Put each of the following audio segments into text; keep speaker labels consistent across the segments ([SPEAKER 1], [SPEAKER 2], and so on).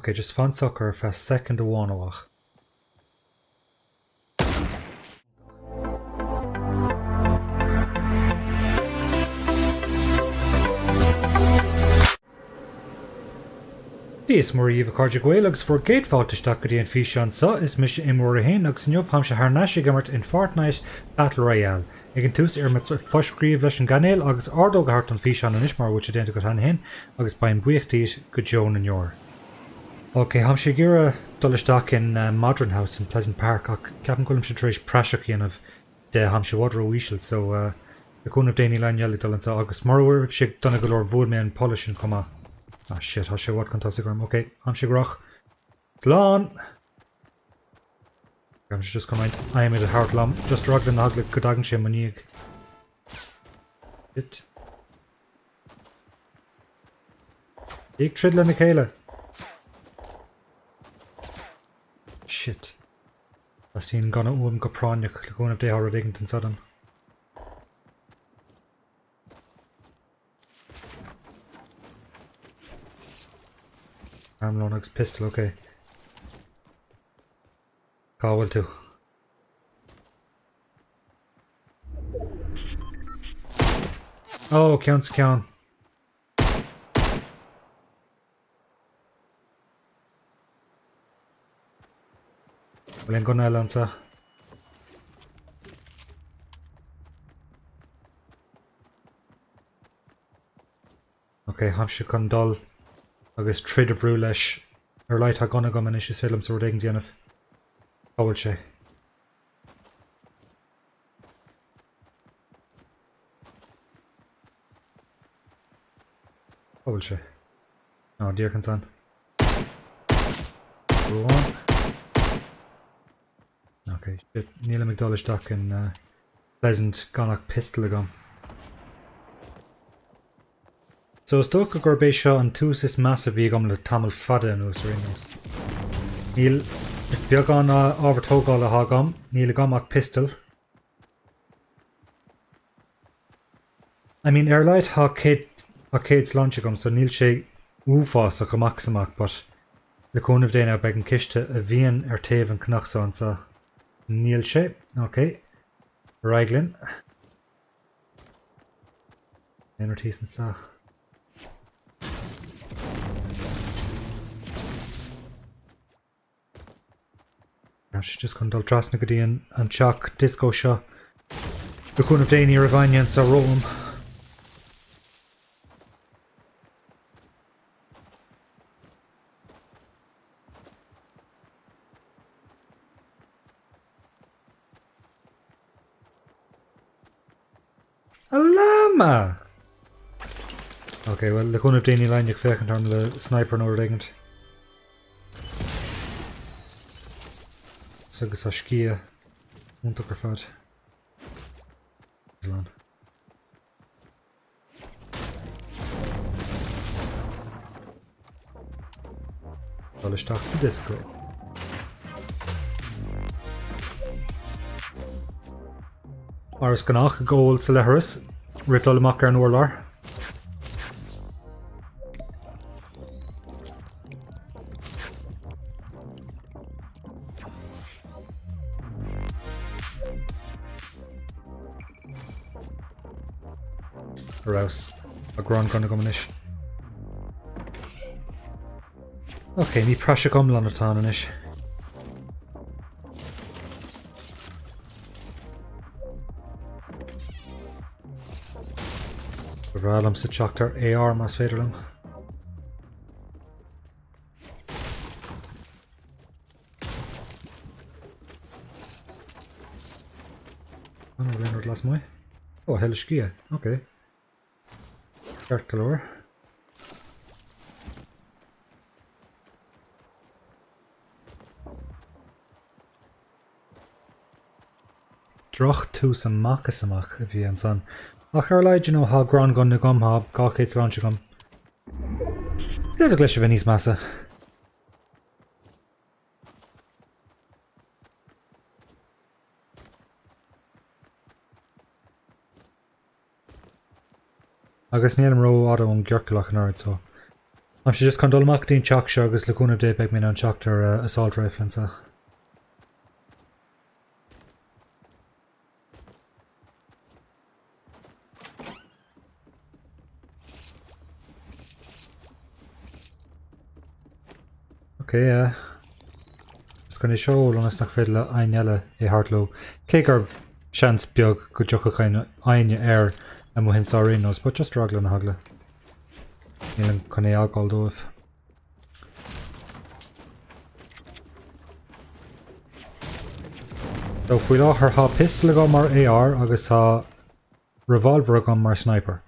[SPEAKER 1] Okay, just fan sucker for a second to one oach. Díos mar íomh cardide gcaileagus for géadfáilteach go dtí an bhfíseán sa is mis imór a hain agus neomh ham se thar naise gimmert in Fortnite Battle Royale. Ag an tús ar mit foscríobh leis an gcainéil agus ordóg a thart an bhfíseán an ismar bhúte déanta go hain agus ba an buíochtaí go Joan an Jór. Ok, ham sé gira dolisteach in Modern House in Pleasant Park ach ceapan golim se trééis praseach íanamh de ham se wadro vísil so the cúnamh déanaí leangeala dolan sa agus marúir si donna go leor bhúd mé an polishin comma. Ah shit, has sé what contas gram. Okay, ham sé grach. Slán! I'm just coming. I am at a heart lam. Just rug the naglik godagan sé maníag. Shit. Ig tridle na céile. Shit. That's tín gonna uam go práneach le gúnamh dé hara digant an sudden. Armlonag's pistol, okay. Cowell too. Oh, counts count. Well, I'm gonna answer. Okay, Hampshire Condol. Agus trid of rú leis ar leith a gona go man is film sa rudéign déanamh. Bhfuil sé. Bhfuil sé. No, dear concern. Go on. Okay, shit. Níl McDullish in Pleasant ganach pistol agam. So stoch gur bé seo an tús is measa bhí agam le tamil fada an ús rinos. Níl is beag an ábhartógáil le hágam, níl agam ach pistol. I mean, ar leith ha céad launch agam, so níl sé úfás ach amach samach, but le cúnamh déanamh beag an ciste a bhíon ar taobh an cnachsáin sa níl sé. Okay. Raiglin. Éonar sa. She's just going to trust Nicodine and Chuck Disco Shaw. The Kun of Dani Ravanian sa Rome. A llama! Okay, well, the Kun of Dani line you can turn the sniper no regent. Agus a scia únta gur fad. Dalisteach sa disco. Áras gannach a ggóil sa leithreas, rith dul amach ar an uirlar. Rouse a grand gonna go manish. Okay, ní prasha gom lan atá anish. Bhrálam sa teachtar AR más féidirlam. Ano bhíonad las mai? Oh, hell scia. Okay. Galore. Droch tús an machchas amach a bhí an san. Ach ar leid how gran gun na gom ha gachéid ranse gom. Déad a gleis a bhí níos measa. Agus níl ró áda an gghearcalach an aird so I'm just condol marketing chalk agus lacuna de beg me on chalk assault rifle and so. Okay, yeah. Just gonna show on us nach fedla ainella e hartlo. Kegar chance biog go jocka kind aine air and mo hin sorry nos, but just raglan hagla. Nilan conne alcohol doof. So if we lá her ha pistol go mar AR agus ha revolver go mar sniper.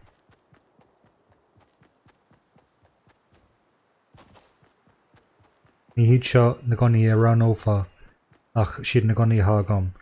[SPEAKER 1] Ní híd seo na gconaí a ran ófa ach siad na gconaí ha gom.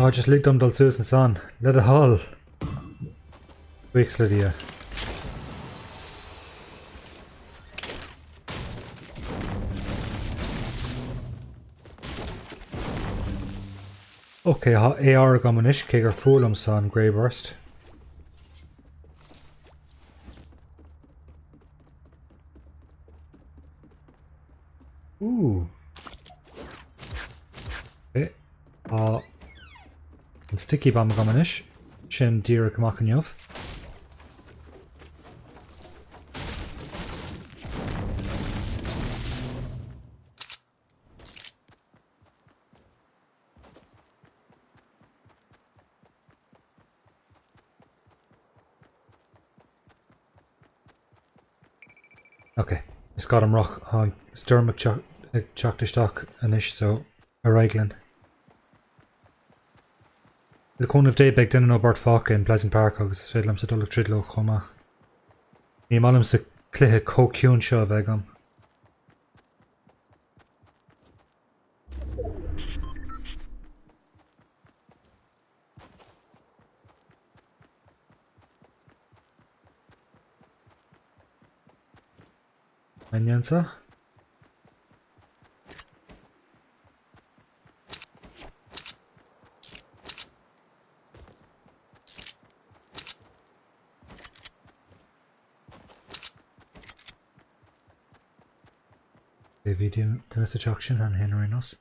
[SPEAKER 1] Oh, just lig dom dal Susan son. Let it haul. Weeks Lydia. Okay, ha AR gomanish kegar fulum son grey burst. Ooh. Okay. And sticky bomb gomanish. Shin deer kamakanyov. Okay, it's got him rock on Sturm chuck the stock anish so a Reiglin. The cone of day baked in an Bart Falk in Pleasant Park agus Svedlam sa dulach tridlo choma. Ní malam sa clithe cóciún seo vegam. Menyansa. Video tennis attraction and Henry nos.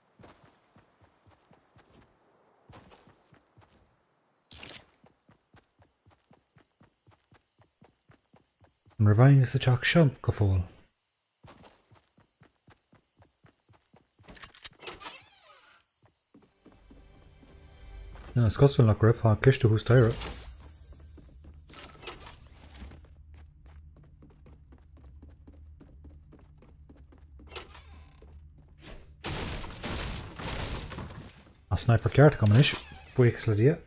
[SPEAKER 1] I'm reviving this attraction go fall. No, it's got like rith on kish to who's tóir. Sniper cart coming ish. Weeks Lydia.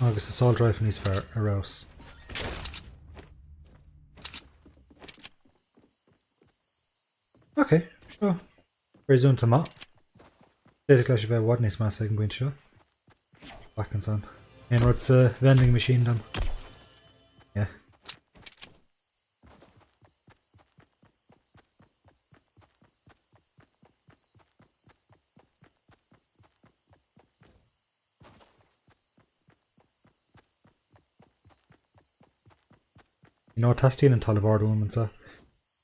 [SPEAKER 1] Agus assault rifle needs for a rouse. Okay, sure. Resume to map. Data clash of what needs mass I can go into. Back and son. And what's a vending machine done? Yeah. You know, Tastin and Talibard woman, so.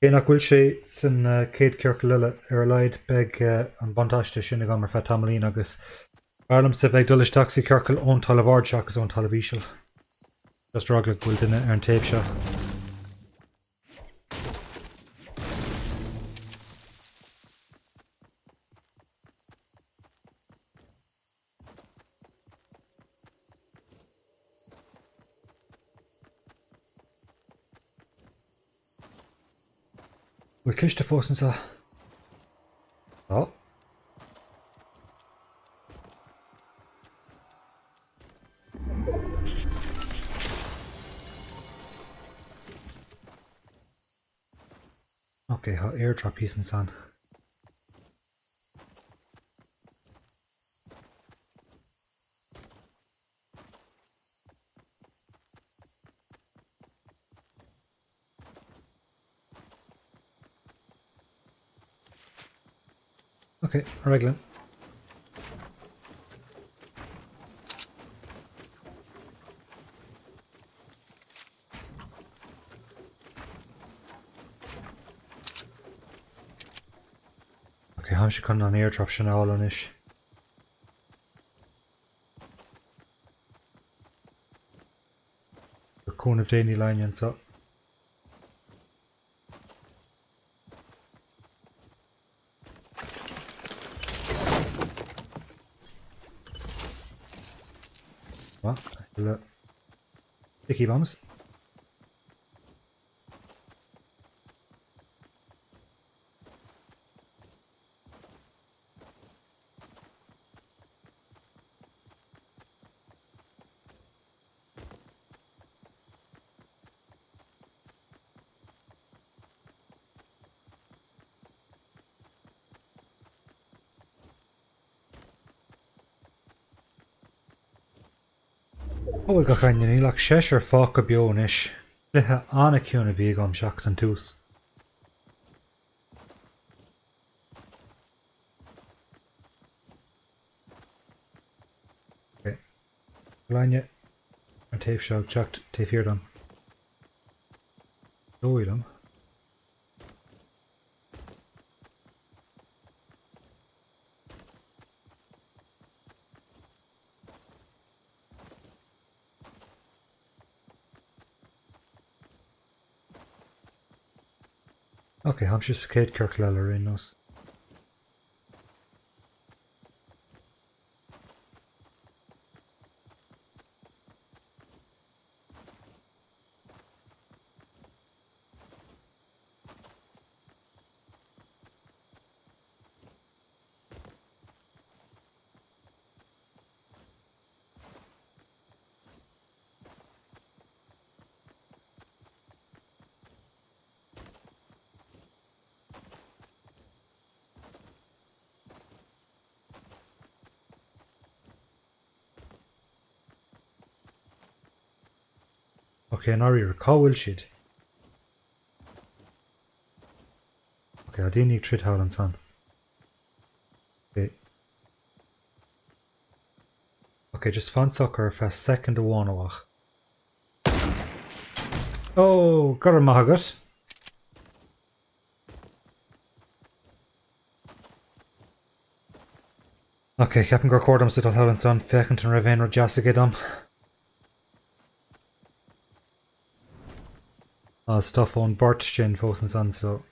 [SPEAKER 1] Déan gcluiche san céad cearc lile leid beg an bontáiste sinna gan mar fetamlín agus Ireland sa bheith dul isteach sa cearcail ón talabhard seo agus ón talabhíseal. Just ragla bhfuil duine ar an taobh seo. Bhfuil ciste fós sa. Oh. Okay, ha airdrop písan san. Okay, reglan. Okay, how should come on airdrop sin all on ish. The cone of Déan line so. What? Look. Sticky bombs. Oh, we've got kind of like Cheshire Falk bionish. Little Anna Kuna Vigom shocks and twos. Okay. Line yet. And tape shell chucked, tape here done. Tóil. Okay, I'm just Kate Kirkleller in us. Okay, now you're cowl sheet. Okay, I do need trid howling son. Okay. Okay, just fun sucker fast second to one awach. Oh, got a mahagat. Okay, Captain Gorkordum sit howling son, fecond and Raven or Jassigedum. Stuff on bheirt sin fós an san so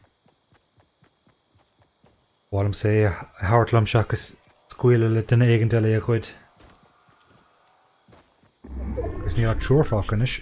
[SPEAKER 1] bhil sé thart liom seach is scuile le duine éigean deile a chuid agus ní le trúr fácan is.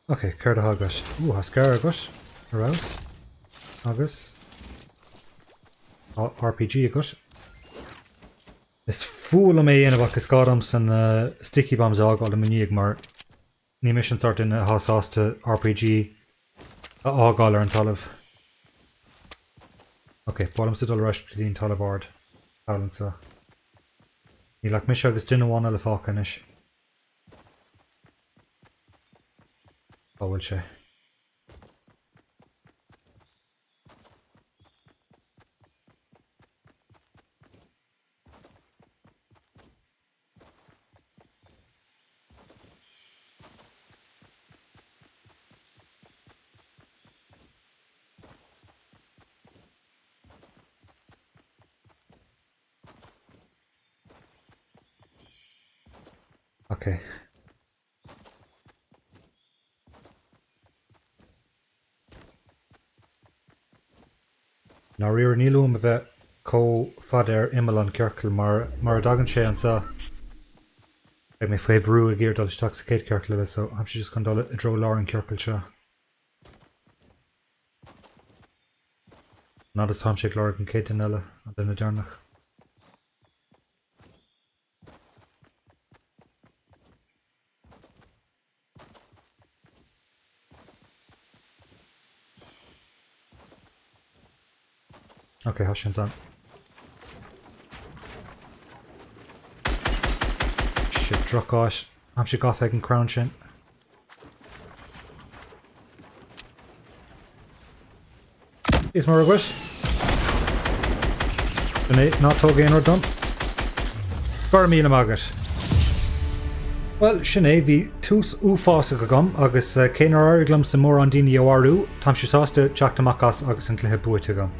[SPEAKER 1] Okay, Curda Haggis. Ooh, Asparagus. Arouse. Agus. RPG agus. Is full am in about Cascadums and sticky bombs all got a miniag mar. Ní mission start in a house to RPG. All galler and Tolive. Okay, bottom to dull rush to the Tolivard. Balance. Ní like Mish agus dinner one of the falconish. Oh, will she? Okay. Ná riar nílúm a bheith có fad imime an ceircail mar a dagan sé an sa. Ag mé féhrú a ggéir dul isteach sa céad ceircail le so am si just gan dul I dro lá an ceircail seo. Ná is tam sé lá an céad an eile a duna dearnach. Okay, hashin's on. Shit, druck out. I'm sure off I can crown shin. Is more agus. Not togain or done. Gar míle magat. Well, sinné bhí tús úfása go gom agus céanar airglam sa mór an daoine ó áú, tam si sásta teachtamachchas agus an cluthe buaite gom.